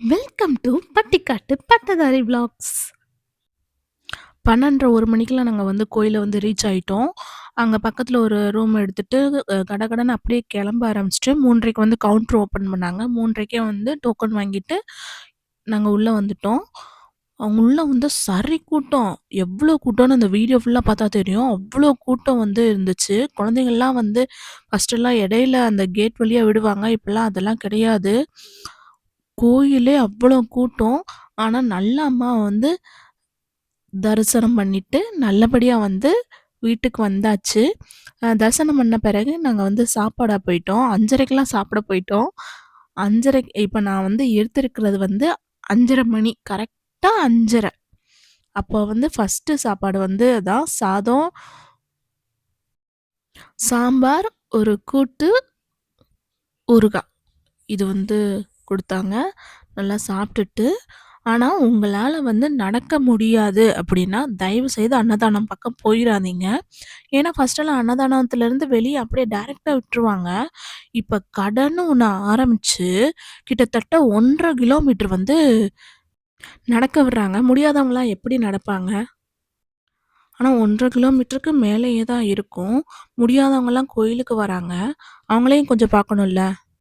Welcome to பட்டிக்காட்டு பட்டதாரி vlogs. 12:30 1 மணிக்கெல்லாம் நாங்க வந்து கோயில வந்து ரீச் ஆயிட்டோம். அங்க பக்கத்துல ஒரு ரூம் எடுத்துட்டு கடகடன்னு அப்படியே கிளம்ப ஆரம்பிச்சுட்டு 3:30க்கு வந்து கவுண்டர் ஓப்பன் பண்ணாங்க. 3:30க்கே வந்து டோக்கன் வாங்கிட்டு நாங்க உள்ள வந்துட்டோம். அவங்க உள்ள வந்து சரி கூட்டம். எவ்ளோ கூட்டம்னு அந்த வீடியோ ஃபுல்லா பார்த்தா தெரியும். அவ்ளோ கூட்டம் வந்து இருந்துச்சு. குழந்தைங்கள்லாம் வந்து ஃபர்ஸ்ட்டெல்லாம் இடையில அந்த கேட் வழியா விடுவாங்க. இப்பலாம் அதெல்லாம் கிடையாது. கோயிலே அவ்வளோ கூட்டம். ஆனா, நல்ல அம்மா வந்து தரிசனம் பண்ணிட்டு, நல்லபடியா வந்து வீட்டுக்கு வந்தாச்சு. தரிசனம் பண்ண பிறகு நாங்க வந்து சாப்பாட போயிட்டோம். 5:30க்கெல்லாம் சாப்பிட போயிட்டோம். 5:30 இப்ப நான் வந்து எடுத்திருக்கிறது வந்து 5:30 மணி. கரெக்ட்டா 5:30. அப்போ வந்து ஃபர்ஸ்ட்டு சாப்பாடு வந்து அதான் சாதம், சாம்பார், ஒரு கூட்டு, ஊறுகாய். இது வந்து குடுத்தாங்க. நல்லா சாப்ட்டுட்டு, ஆனா உங்களால வந்து நடக்க முடியாது அப்டின்னா, தயவுசெய்து அன்னதானம் பக்கம் போயிறாதீங்க. ஏன்னா ஃபர்ஸ்ட்டெல்லாம் அன்னதானத்துலருந்து வெளிய அப்படியே டைரக்ட்டா விட்டுருவாங்க. இப்ப கடன்னு ஒண்ணு ஆரம்பிச்சு, கிட்டத்தட்ட 1 1/2 கிலோமீட்டர் வந்து நடக்க விடுறாங்க. முடியாதவங்கலாம் எப்படி நடப்பாங்க? ஆனா 1 1/2 கிலோமீட்டருக்கு மேலேயே தான் இருக்கும். முடியாதவங்கலாம் கோயிலுக்கு வராங்க. அவங்களையும் கொஞ்சம் பார்க்கணும்ல.